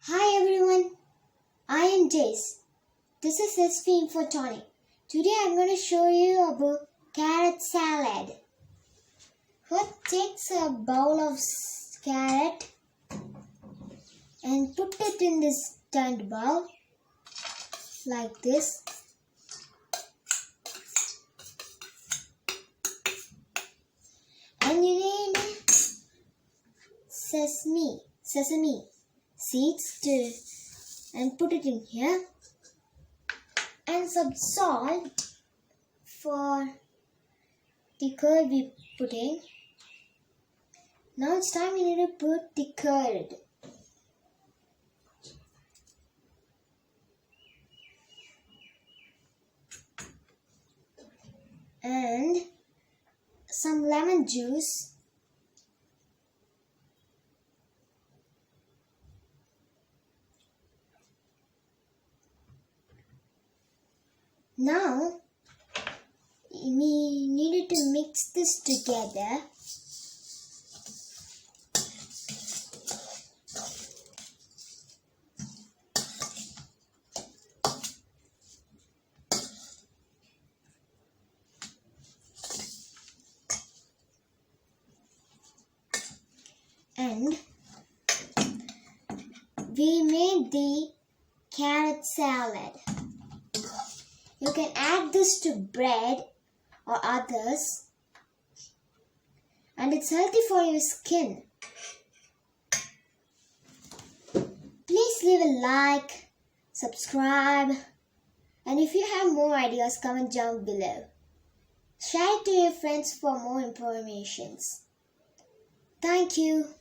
Hi everyone, I am Jace. This is info-tonic. Today I'm going to show you about carrot salad. First, take a bowl of carrot and put it in this stand bowl like this. And you need sesame seeds and put it in here, and some salt for the curd we put in. Now it's time we need to put the curd. And some lemon juice. Now we needed to mix this together. And we made the carrot salad. You can add this to bread or others, and it's healthy for your skin. Please leave a like, subscribe, and if you have more ideas, comment down below. Share it to your friends for more information. Thank you.